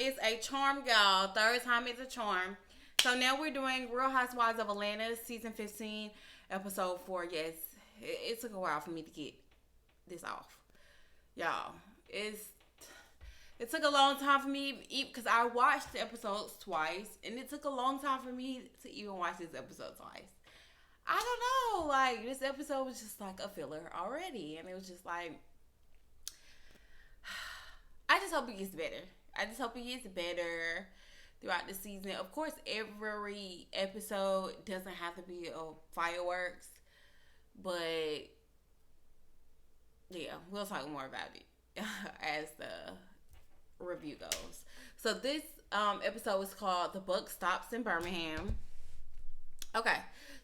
is a charm, y'all. Third time is a charm. So now we're doing Real Housewives of Atlanta, season 15, episode 4. Yes, it took a while for me to get this off, y'all. It took a long time for me because I watched the episodes twice, and it took a long time for me to even watch this episode twice. I don't know, like this episode was just like a filler already, and it was just like I just hope it gets better. I just hope it gets better throughout the season. Of course, every episode doesn't have to be a fireworks, but yeah, we'll talk more about it as the review goes. So this episode was called "The Buck Stops in Birmingham." Okay,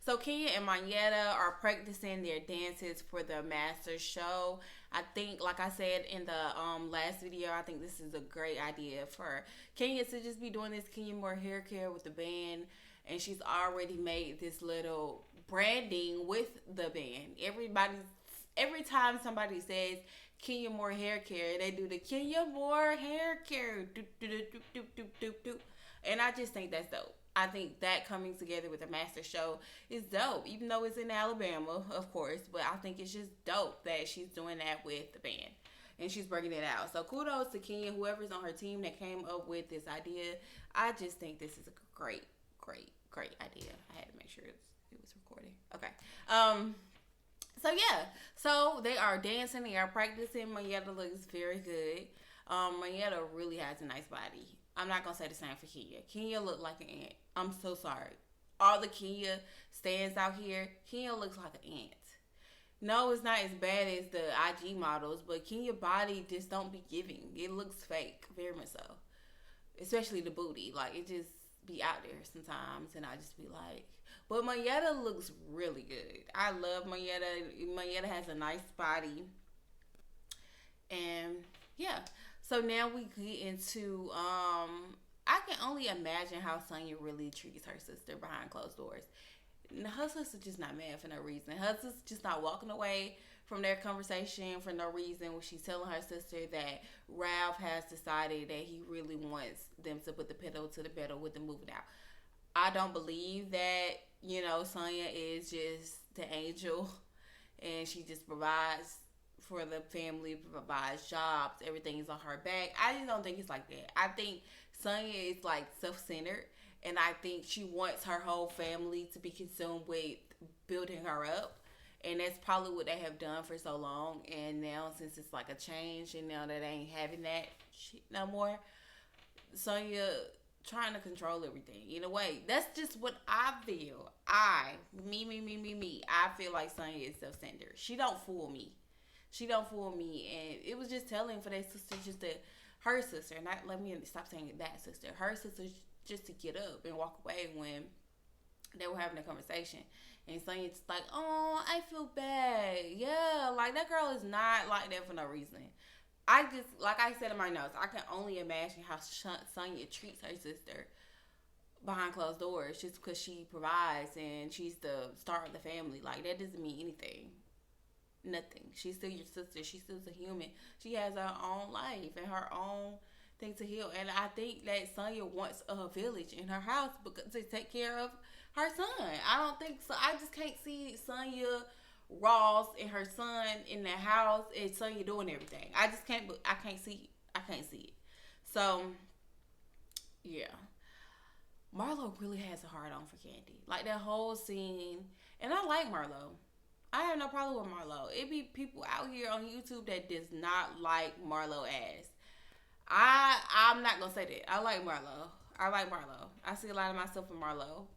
so Kenya and Mayetta are practicing their dances for the master show. I think, like I said in the last video, I think this is a great idea for Kenya to just be doing this Kenya Moore hair care with the band. And she's already made this little branding with the band. Every time somebody says Kenya Moore hair care, they do the Kenya Moore hair care. Do, do, do, do, do, do, do, do. And I just think that's dope. I think that coming together with the master show is dope, even though it's in Alabama, of course. But I think it's just dope that she's doing that with the band and she's bringing it out. So kudos to Kenya, whoever's on her team that came up with this idea. I just think this is a great, great, great idea. I had to make sure it was recording. Okay. So yeah, so they are dancing, they are practicing. Mayetta looks very good. Mayetta really has a nice body. I'm not gonna say the same for Kenya. Kenya looked like an ant. I'm so sorry. All the Kenya stands out here. Kenya looks like an ant. No, it's not as bad as the IG models, but Kenya body just don't be giving. It looks fake, very much so. Especially the booty, like it just be out there sometimes, and I just be like. But Mayetta looks really good. I love Mayetta. Mayetta has a nice body, and yeah. So now we get into I can only imagine how Sonya really treats her sister behind closed doors. Her sister just not mad for no reason. Her sister just not walking away from their conversation for no reason. When she's telling her sister that Ralph has decided that he really wants them to put the pedal to the metal with the moving out. I don't believe that, Sonya is just the angel and she just provides for the family, provides jobs, everything is on her back. I just don't think it's like that. I think Sonya is like self-centered, and I think she wants her whole family to be consumed with building her up. And that's probably what they have done for so long. And now, since it's like a change, and now that they ain't having that shit no more, Sonya trying to control everything in a way. That's just what I feel. Me. I feel like Sonya is self-centered. She don't fool me. And it was just telling for that sister just to her sister, not let me stop saying that sister. Her sister just to get up and walk away when they were having a conversation. And Sonya's like, oh, I feel bad. Yeah, like that girl is not like that for no reason. I just, like I said in my notes, I can only imagine how Sonya treats her sister behind closed doors just because she provides and she's the star of the family. Like, that doesn't mean anything. Nothing. She's still your sister. She's still a human. She has her own life and her own thing to heal. And I think that Sonya wants a village in her house to take care of her son. I don't think so. I just can't see Sonya, Ross, and her son in the house and Sonya doing everything. I just can't. I can't see it. I can't see it. So yeah, Marlo really has a hard on for Candy. Like that whole scene, and I like Marlo. I have no problem with Marlo. It be people out here on YouTube that does not like Marlo ass. I'm not gonna say that. I like Marlo. I see a lot of myself in Marlo.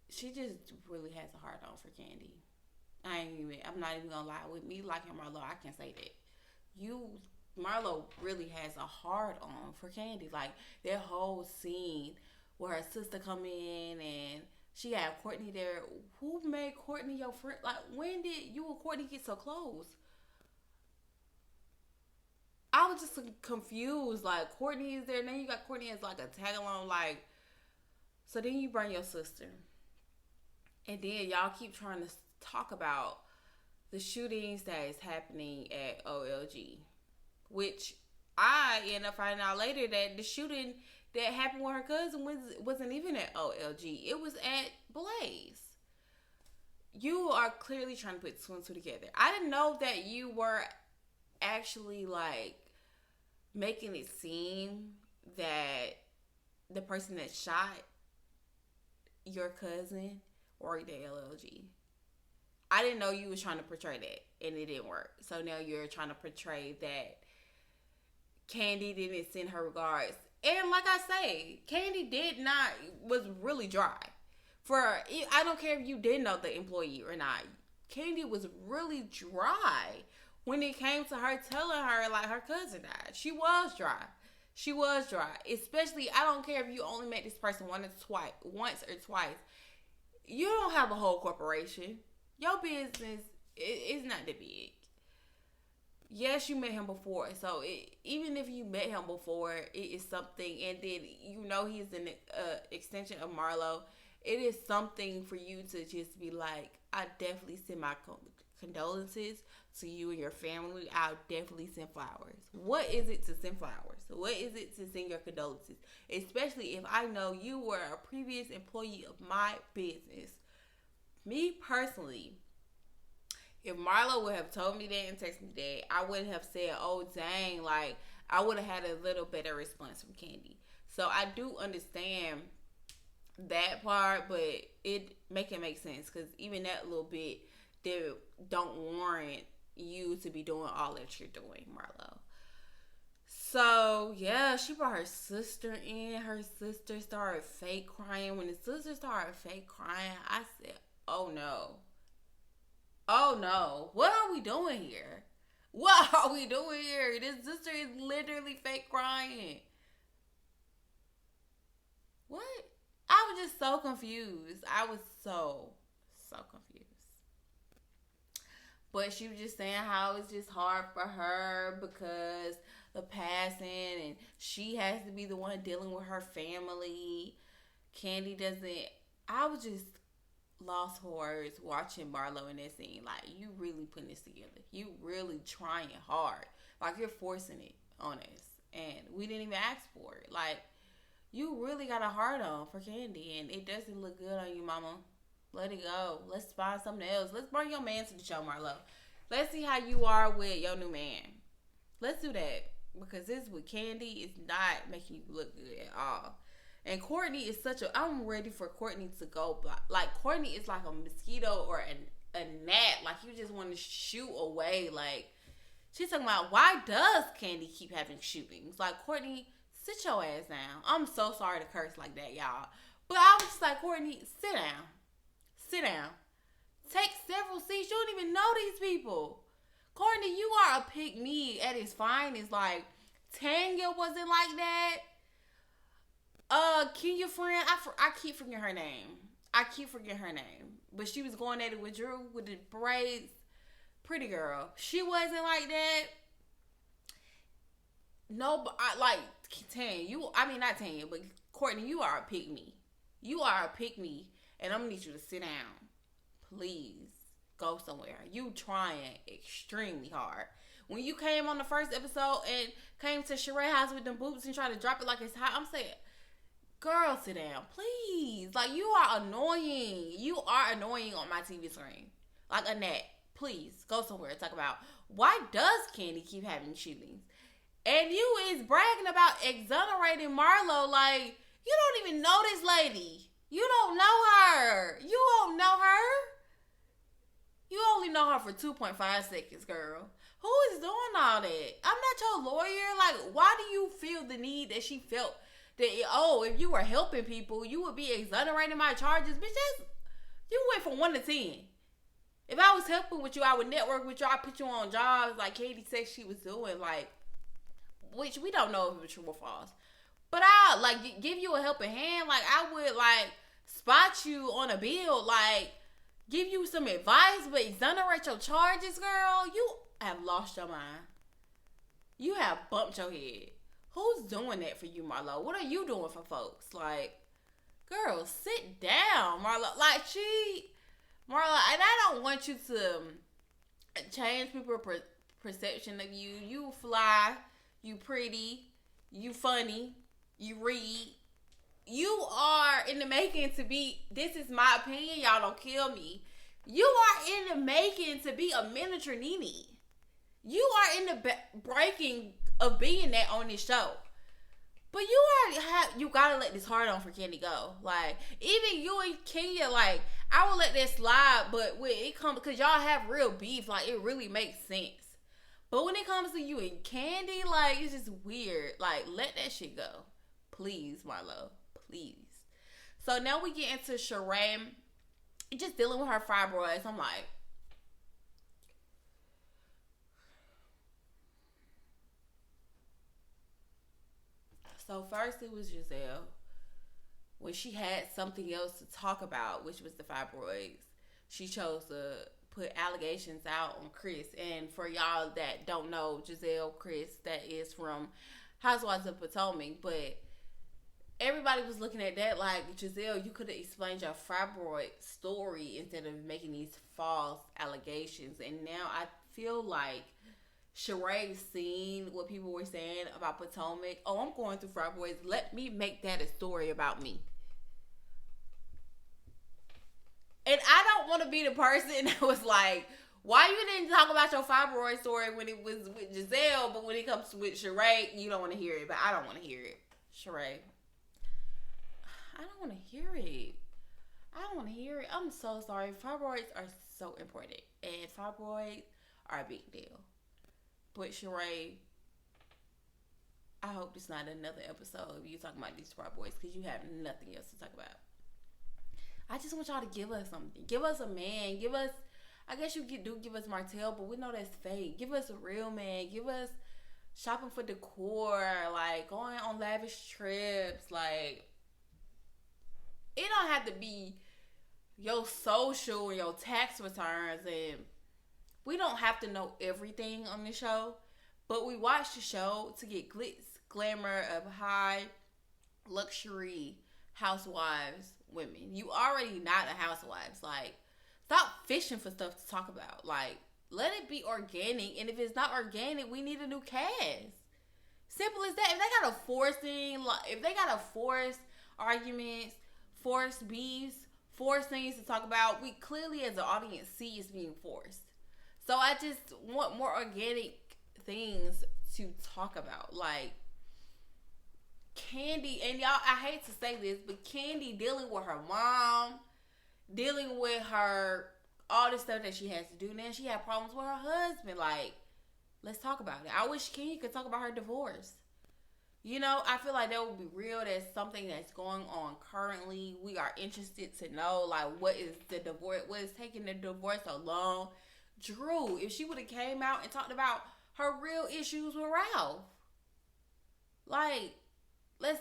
She just really has a hard on for Candy. I'm not even gonna lie. With me liking Marlo, I can say that. Marlo really has a hard on for Candy. Like that whole scene where her sister come in and she had Courtney there. Who made Courtney your friend? Like, when did you and Courtney get so close? I was just confused. Like, Courtney is there. And then you got Courtney as like a tag along. Like, so then you bring your sister. And then y'all keep trying to talk about the shootings that is happening at OLG. which I end up finding out later that the shooting that happened with her cousin wasn't even at OLG. It was at Blaze. You are clearly trying to put two and two together. I didn't know that you were actually like making it seem that the person that shot your cousin worked at LLG. I didn't know you was trying to portray that, and it didn't work. So now you're trying to portray that Candy didn't send her regards. And like I say, Candy was really dry. I don't care if you did know the employee or not. Candy was really dry when it came to her telling her like her cousin died. She was dry. She was dry. Especially, I don't care if you only met this person once or twice. You don't have a whole corporation. Your business is not that big. Yes, you met him before. So even if you met him before, it is something. And then he's an extension of Marlo. It is something for you to just be like, I definitely send my condolences to you and your family. I'll definitely send flowers. What is it to send flowers? What is it to send your condolences? Especially if I know you were a previous employee of my business. Me personally, if Marlo would have told me that and texted me that, I would have said, oh, dang, like, I would have had a little better response from Candy. So I do understand that part, but it make sense, because even that little bit, they don't warrant you to be doing all that you're doing, Marlo. So, yeah, she brought her sister in. Her sister started fake crying. When the sister started fake crying, I said, oh, no. Oh, no. What are we doing here? What are we doing here? This sister is literally fake crying. What? I was just so confused. I was so confused. But she was just saying how it's just hard for her because the passing, and she has to be the one dealing with her family. Candy doesn't. I was just lost for words watching Marlo in that scene. Like, you really putting this together. You really trying hard. Like, you're forcing it on us. And we didn't even ask for it. Like, you really got a heart on for Candy, and it doesn't look good on you, mama. Let it go. Let's find something else. Let's bring your man to the show, Marlo. Let's see how you are with your new man. Let's do that. Because this with Candy is not making you look good at all. And Courtney is I'm ready for Courtney to go. Like, Courtney is like a mosquito or a gnat. Like, you just want to shoot away. Like, she's talking about, why does Candy keep having shootings? Like, Courtney, sit your ass down. I'm so sorry to curse like that, y'all. But I was just like, Courtney, sit down. Sit down. Take several seats. You don't even know these people. Courtney, you are a pick-me at its finest. Like, Tanya wasn't like that. Kenya friend, I keep forgetting her name. But she was going at it with Drew with the braids. Pretty girl. She wasn't like that. No, but Tanya, not Tanya, but Courtney, you are a pick-me. You are a pick-me, and I'm going to need you to sit down. Please, go somewhere. You trying extremely hard. When you came on the first episode and came to Sheree house with them boots and tried to drop it like it's hot, I'm saying, girl, sit down, please. Like, you are annoying. You are annoying on my TV screen. Like a gnat. Please, go somewhere and talk about, why does Candy keep having shootings? And you is bragging about exonerating Marlo. Like, you don't even know this lady. You don't know her. You don't know her. You only know her for 2.5 seconds, girl. Who is doing all that? I'm not your lawyer. Like, why do you feel the need that she felt that, if you were helping people, you would be exonerating my charges? Bitch, you went from 1 to 10. If I was helping with you, I would network with you. I put you on jobs like Katie said she was doing, like, which we don't know if it was true or false. But I, like, give you a helping hand. Like, I would, like, spot you on a bill, like, give you some advice, but exonerate your charges, girl. You have lost your mind. You have bumped your head. Who's doing that for you, Marlo? What are you doing for folks? Like, girl, sit down, Marlo. Like, Marlo, and I don't want you to change people's perception of you. You fly, you pretty, you funny, you read. You are in the making to be, this is my opinion, y'all don't kill me. You are in the making to be a miniature Nene. You are in the breaking of being that on this show. But you already have, you gotta let this hard on for Candy go. Like, even you and Kenya, like, I will let that slide, but when it comes, because y'all have real beef, like, it really makes sense. But when it comes to you and Candy, like, it's just weird. Like, let that shit go. Please, Marlo. Please. So now we get into Sheree just dealing with her fibroids. I'm like, so first it was Giselle. When she had something else to talk about, which was the fibroids, she chose to put allegations out on Chris. And for y'all that don't know, Giselle Chris, that is from Housewives of Potomac. But everybody was looking at that like, Giselle, you could have explained your fibroid story instead of making these false allegations. And now I feel like Sheree seen what people were saying about Potomac. Oh, I'm going through fibroids. Let me make that a story about me. And I don't want to be the person that was like, why you didn't talk about your fibroid story when it was with Giselle, but when it comes with Sheree, you don't want to hear it. But I don't want to hear it. Sheree, I don't want to hear it. I don't want to hear it. I'm so sorry. Fibroids are so important. And fibroids are a big deal. But Sheree, I hope it's not another episode of you talking about these fibroids because you have nothing else to talk about. I just want y'all to give us something. Give us a man. Give us, I guess you do give us Martell, but we know that's fake. Give us a real man. Give us shopping for decor, like going on lavish trips. Like, it don't have to be your social and your tax returns, and we don't have to know everything on the show, but we watch the show to get glitz, glamour of high luxury housewives women. You already not a housewives. Like, stop fishing for stuff to talk about. Like, let it be organic, and if it's not organic, we need a new cast. Simple as that. If they gotta force arguments, force beefs, force things to talk about, we clearly as an audience see it's being forced. So I just want more organic things to talk about. Like, Candy, and y'all, I hate to say this, but Candy dealing with her mom, dealing with her, all the stuff that she has to do. Now she had problems with her husband. Like, let's talk about it. I wish Candy could talk about her divorce. You know, I feel like that would be real. That's something that's going on currently. We are interested to know, like, what is the divorce, what is taking the divorce so long. Drew, if she would have came out and talked about her real issues with Ralph. Like, let's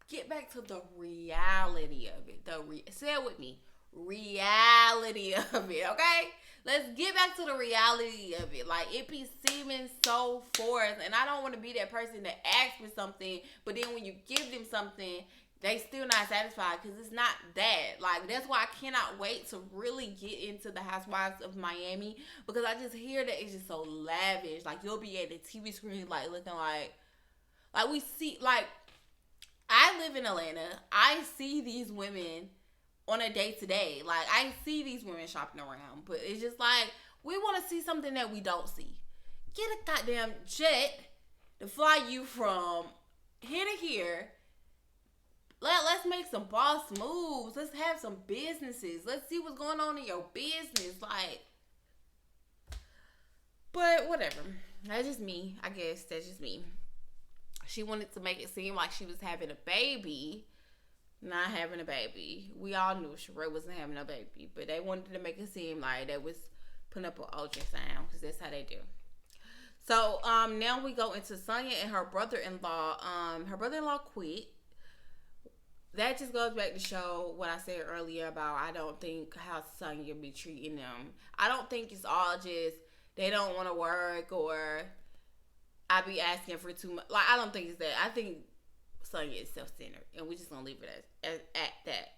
get back to the reality of it. Say it with me. Reality of it, okay? Let's get back to the reality of it. Like, it be seeming so forced, and I don't want to be that person that asks for something, but then when you give them something, they still not satisfied because it's not that. Like, that's why I cannot wait to really get into the Housewives of Miami, because I just hear that it's just so lavish. Like, you'll be at the TV screen, like, looking like we see, like, I live in Atlanta. I see these women on a day-to-day. Like, I see these women shopping around, but it's just like, we want to see something that we don't see. Get a goddamn jet to fly you from here to here. Let's make some boss moves. Let's have some businesses. Let's see what's going on in your business. Like, but whatever. That's just me. I guess that's just me. She wanted to make it seem like she was having a baby. Not having a baby. We all knew Sheree wasn't having a baby, but they wanted to make it seem like they was putting up an ultrasound because that's how they do. So now we go into Sonya and her brother-in-law. Her brother-in-law quit. That just goes back to show what I said earlier about I don't think how Sonya be treating them. I don't think it's all just they don't want to work or I be asking for too much. Like, I don't think it's that. I think Sonya is self-centered, and we're just gonna leave it at that.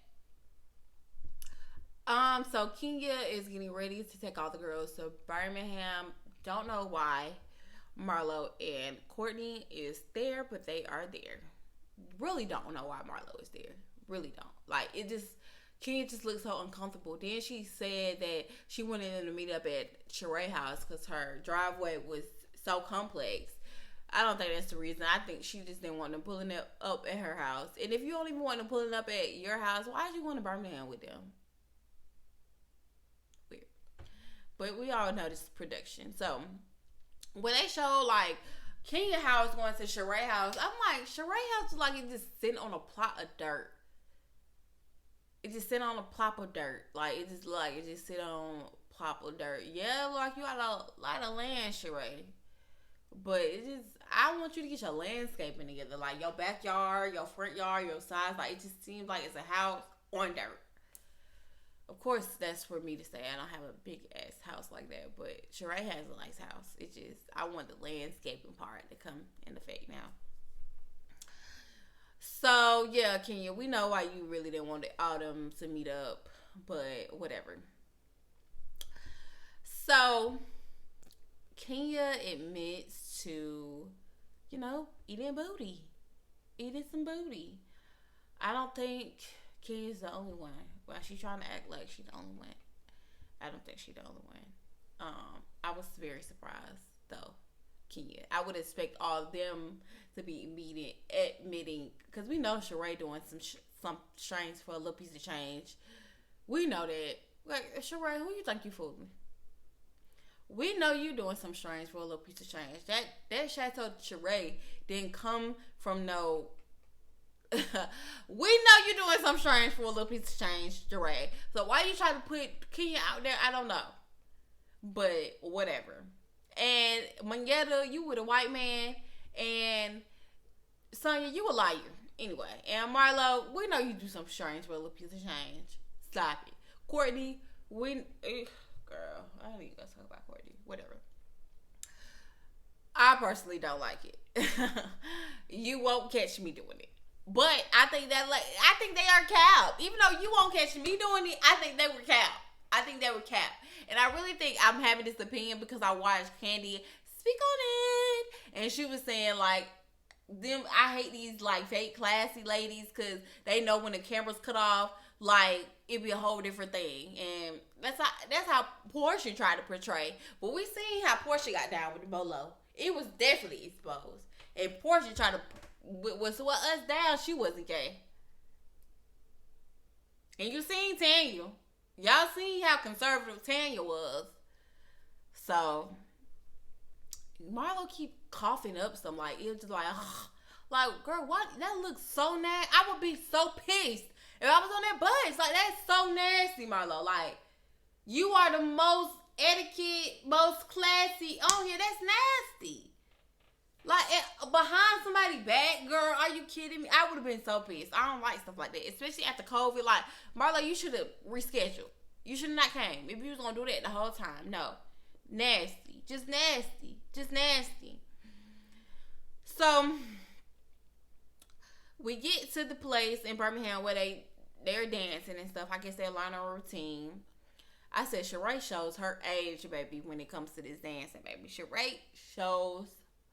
So Kenya is getting ready to take all the girls to Birmingham Don't know why Marlo and Courtney is there, but they are there. Really don't know why Marlo is there. Really don't. Like, it just, Kenya just looks so uncomfortable. Then she said that she wanted them to meet up at Sheree house because her driveway was so complex. I don't think that's the reason. I think she just didn't want them pulling up at her house. And if you don't even want them pulling up at your house, why did you want to Birmingham with them? Weird. But we all know this is production. So, when they show, like, Kenya house going to Sheree house, I'm like, Sheree house is like it just sitting on a plot of dirt. It just sit on a plop of dirt. Like, it just sit on a plop of dirt. Yeah, like, you got a lot of land, Sheree. But it just, I want you to get your landscaping together. Like, your backyard, your front yard, your sides. Like, it just seems like it's a house on dirt. Of course, that's for me to say. I don't have a big ass house like that. But Sheree has a nice house. It just, I want the landscaping part to come in effect now. So, yeah, Kenya, we know why you really didn't want the Autumn to meet up. But, whatever. So, Kenya admits to, eating booty. Eating some booty. I don't think Kenya's the only one. Well, she's trying to act like she's the only one. I don't think she's the only one. I was very surprised, though, Kenya. I would expect all of them to be admitting, because we know Sheree doing some strings for a little piece of change. We know that. Like, Sheree, who you think you fooling? We know you doing some strings for a little piece of change. That Chateau Sheree didn't come from no. We know you doing some strings for a little piece of change, Sheree. So why you try to put Kenya out there? I don't know. But whatever. And Manetta, you were the white man, and Sonya, you a liar. Anyway, and Marlo, we know you do some strings for a little piece of change. Stop it. Courtney, girl, I don't even gonna talk about Courtney. Whatever. I personally don't like it. You won't catch me doing it. But I think they are cap. Even though you won't catch me doing it, I think they were cap. And I really think I'm having this opinion because I watched Candy speak on it. And she was saying, like, I hate these, like, fake classy ladies because they know when the camera's cut off, like, it'd be a whole different thing. And that's how Portia tried to portray. But we seen how Portia got down with the bolo. It was definitely exposed. And Portia tried to was us down. She wasn't gay. And you seen Tanya. Y'all seen how conservative Tanya was. So Marlo keep coughing up some, like, it was just like, ugh. Like, girl, what? That looks so nasty. I would be so pissed if I was on that bus. Like, that's so nasty, Marlo. Like, you are the most etiquette, most classy on here. That's nasty. Like, behind somebody's back, girl, are you kidding me? I would have been so pissed. I don't like stuff like that, especially after COVID. Like, Marlo, you should have rescheduled. You should have not came. If you was going to do that the whole time. No. Nasty. Just nasty. Just nasty. So, we get to the place in Birmingham where they're dancing and stuff. I guess they're learning a routine. I said Sheree shows her age, baby, when it comes to this dancing, baby. Sheree shows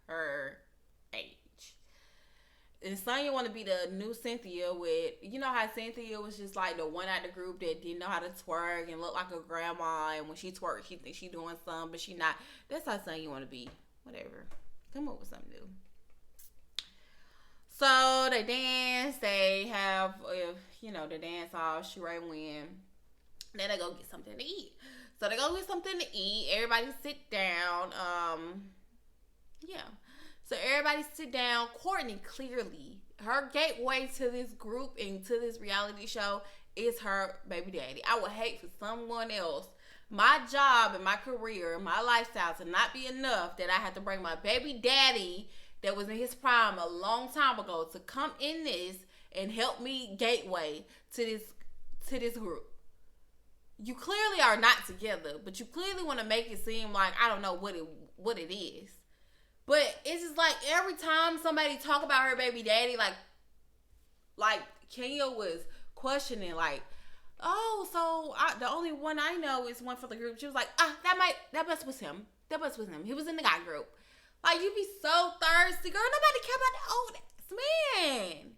her age. And Sonya want to be the new Cynthia with, you know how Cynthia was just like the one out the group that didn't know how to twerk and look like a grandma, and when she twerks, she thinks she doing something, but she not. That's how Sonya want to be. Whatever. Come up with something new. So they dance. They have, the dance off. Sheree win. Then they go get something to eat. So they go get something to eat. Everybody sit down. Yeah. So everybody sit down. Courtney, clearly, her gateway to this group and to this reality show is her baby daddy. I would hate for someone else, my job and my career, my lifestyle, to not be enough that I have to bring my baby daddy that was in his prime a long time ago to come in this and help me gateway to this group. You clearly are not together, but you clearly want to make it seem like I don't know what it is. But it's just like every time somebody talk about her baby daddy, like Kenya was questioning, like, oh, so the only one I know is one for the group. She was like, that must was him. That was with him. He was in the guy group. Like, you be so thirsty, girl. Nobody care about that old ass man.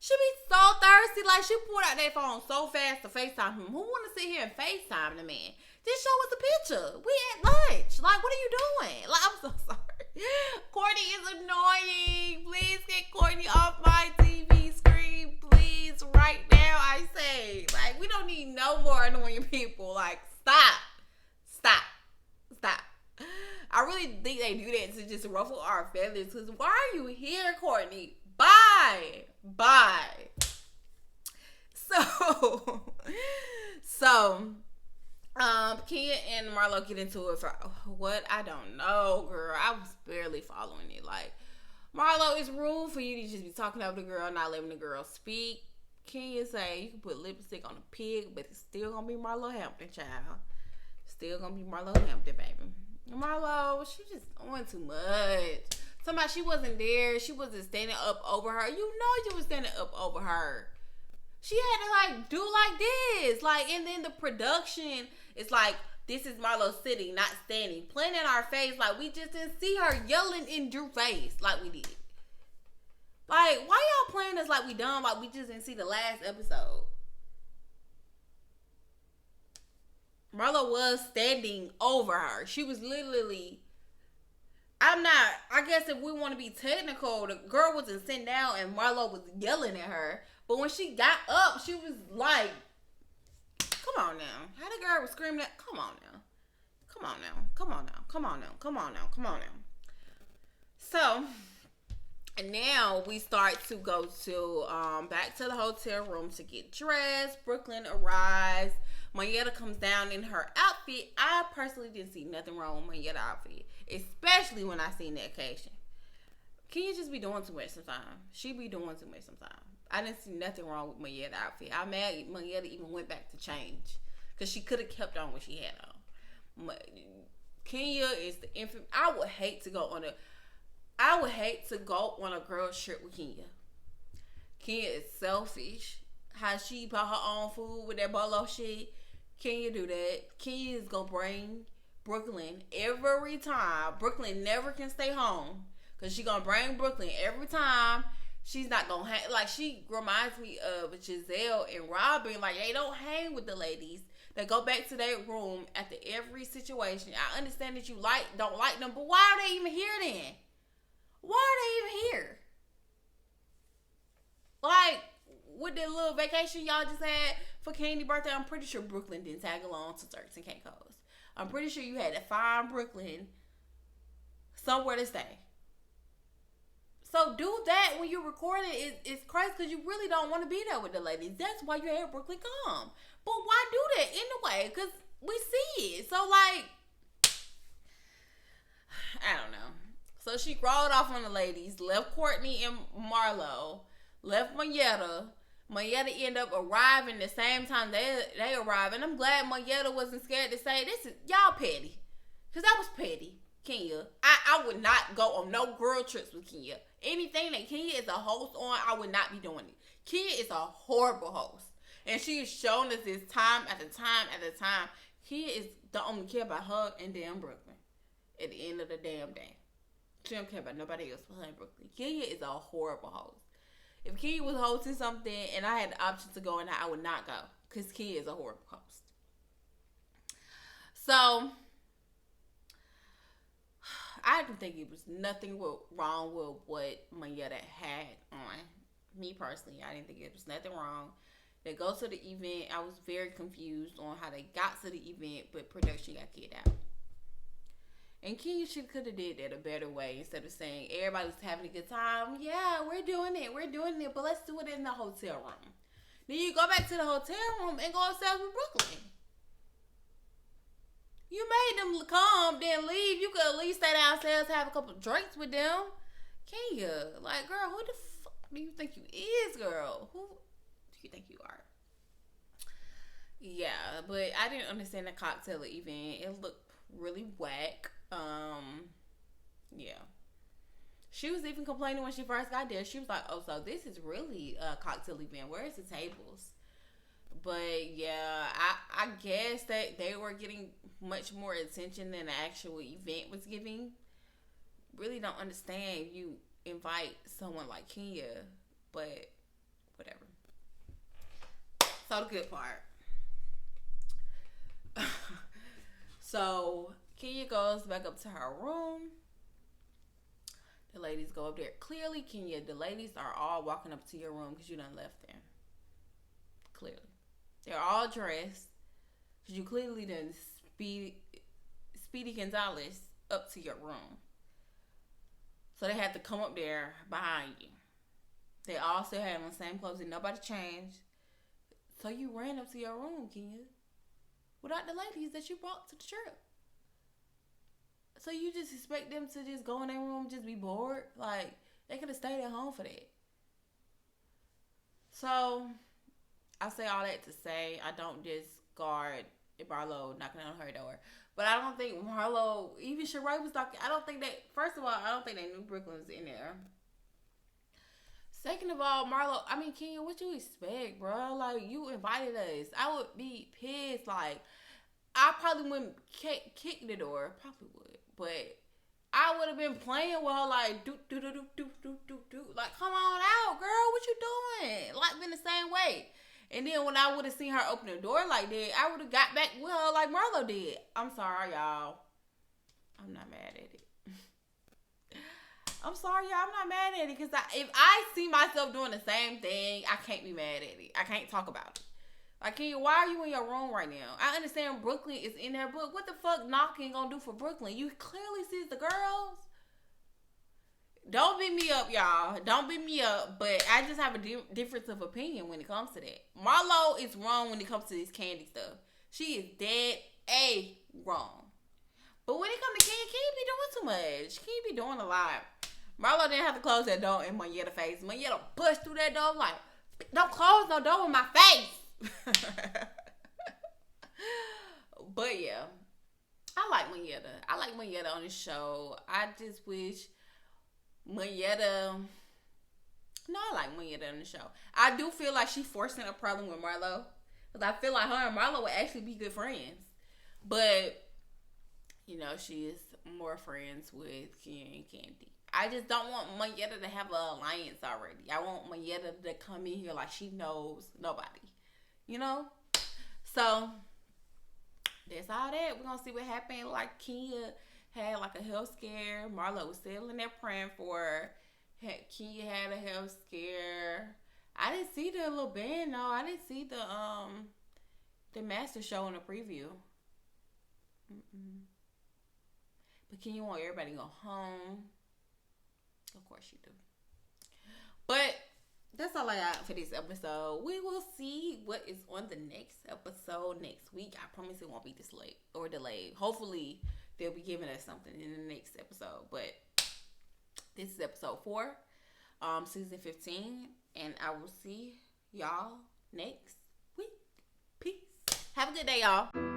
She be so thirsty. Like, she pulled out that phone so fast to FaceTime him. Who want to sit here and FaceTime the man? Just show us a picture. We at lunch. Like, what are you doing? Like, I'm so sorry. Courtney is annoying. Please get Courtney off my TV screen. Please, right now, I say. Like, we don't need no more annoying people. Like, stop. Stop. Stop. I really think they do that to just ruffle our feathers. Because why are you here, Courtney? Bye. So, Kenya and Marlo get into it for what? I don't know, girl. I was barely following it. Like, Marlo, it's rude for you to just be talking over the girl, not letting the girl speak. Kenya say you can put lipstick on a pig, but it's still gonna be Marlo Hampton, child. Still gonna be Marlo Hampton, baby. Marlo, she just doing too much. Somebody, she wasn't there. She wasn't standing up over her. You know you was standing up over her. She had to, like, do like this. Like, and then the production is like, this is Marlo sitting, not standing. Playing in our face like we just didn't see her yelling in Drew's face like we did. Like, why y'all playing us like we dumb, like we just didn't see the last episode? Marlo was standing over her. She was literally... I guess if we want to be technical, the girl wasn't sitting down and Marlo was yelling at her. But when she got up, she was like, come on now. How the girl was screaming at, come on now. So, and now we start to go to, back to the hotel room to get dressed. Brooklyn arrives. Mayetta comes down in her outfit. I personally didn't see nothing wrong with Mayetta's outfit, especially when I seen the occasion. Kenya just be doing too much sometimes. She be doing too much sometimes. I didn't see nothing wrong with Mayetta's outfit. I'm mad Mayetta even went back to change because she could have kept on what she had on. Kenya is the infant. I would hate to go on a girl's trip with Kenya. Kenya is selfish. How she bought her own food with that bolo shit. Kenya do that. Kenya is gonna bring Brooklyn every time. Brooklyn never can stay home because she gonna bring Brooklyn every time. She's not gonna hang. Like, she reminds me of Giselle and Robin. Like, they don't hang with the ladies. They go back to their room after every situation. I understand that you don't like them, but why are they even here then? Why are they even here? Like, with the little vacation y'all just had for Candy's birthday, I'm pretty sure Brooklyn didn't tag along to Turks and Caicos. I'm pretty sure you had to find Brooklyn somewhere to stay. So do that when you're recording. It's crazy because you really don't want to be there with the ladies. That's why you had Brooklyn come. But why do that anyway? Because we see it. So, like, I don't know. So she rolled off on the ladies, left Courtney and Marlo, left Mayetta. Mayetta ended up arriving the same time they arrived. And I'm glad Mayetta wasn't scared to say, this is, y'all petty. Because that was petty. Kenya. I would not go on no girl trips with Kenya. Anything that Kenya is a host on, I would not be doing it. Kenya is a horrible host. And she has shown us this time after time after time. Kenya is the only care about her and damn Brooklyn. At the end of the damn day. She don't care about nobody else but her and Brooklyn. Kenya is a horrible host. If Kenya was hosting something and I had the option to go and I would not go. Because Kenya is a horrible host. So, I didn't think it was nothing wrong with what Mayetta had on. Me personally, I didn't think it was nothing wrong. They go to the event. I was very confused on how they got to the event, but production got kicked out. And Kenya could have did that a better way instead of saying everybody's having a good time. Yeah, we're doing it, but let's do it in the hotel room. Then you go back to the hotel room and go upstairs with Brooklyn. You made them come, then leave. You could at least stay downstairs, have a couple drinks with them. Kenya, like, girl, who the fuck do you think you is, girl? Who do you think you are? Yeah, but I didn't understand the cocktail event. It looked really whack. Yeah. She was even complaining when she first got there. She was like, oh, so this is really a cocktail event. Where's the tables? But yeah, I guess that they were getting much more attention than the actual event was giving. Really don't understand you invite someone like Kenya, but whatever. So the good part. So Kenya goes back up to her room. The ladies go up there. Clearly, Kenya, the ladies are all walking up to your room because you done left there. Clearly. They're all dressed because you clearly done Speedy Gonzalez up to your room. So they had to come up there behind you. They all still had on the same clothes and nobody changed. So you ran up to your room, Kenya, without the ladies that you brought to the trip. So you just expect them to just go in their room, just be bored? Like, they could have stayed at home for that. So, I say all that to say I don't discard Marlo knocking on her door. But I don't think Marlo, even Sheree was talking, I don't think that, first of all, I don't think they knew Brooklyn was in there. Second of all, Marlo, I mean, Kenya, what you expect, bro? Like, you invited us. I would be pissed. Like, I probably wouldn't kick the door. Probably would. But I would have been playing with her, like, do. Like, come on out, girl. What you doing? Like, been the same way. And then when I would have seen her open the door like that, I would have got back with her like Marlo did. I'm sorry, y'all. I'm not mad at it. I'm sorry, y'all. I'm not mad at it. Because if I see myself doing the same thing, I can't be mad at it. I can't talk about it. Like, Kenya, why are you in your room right now? I understand Brooklyn is in there, but what the fuck knocking gonna do for Brooklyn? You clearly see the girls. Don't beat me up, y'all. Don't beat me up. But I just have a difference of opinion when it comes to that. Marlo is wrong when it comes to this candy stuff. She is dead wrong. But when it comes to Kenya, Kenya be doing too much. Kenya be doing a lot. Marlo didn't have to close that door in Monyetta's face. Monyetta pushed through that door like, don't close no door in my face. But yeah, I like Monyetta. I like Monyetta on the show. I just wish Monyetta. No, I like Monyetta on the show. I do feel like she forcing a problem with Marlo. Because I feel like her and Marlo would actually be good friends. But, you know, she is more friends with Kenya and Candy. I just don't want Monyetta to have an alliance already. I want Monyetta to come in here like she knows nobody. You know? So, that's all that. We're going to see what happened. Like, Kenya had like a health scare. Marlo was still in there praying for her. Kenya had a health scare. I didn't see the little band, no. I didn't see the master show in the preview. But Kenya want everybody to go home. Of course you do. But that's all I got for this episode. We will see what is on the next episode next week. I promise it won't be this late or delayed. Hopefully they'll be giving us something in the next episode. But this is episode 4, season 15. And I will see y'all next week. Peace. Have a good day, y'all.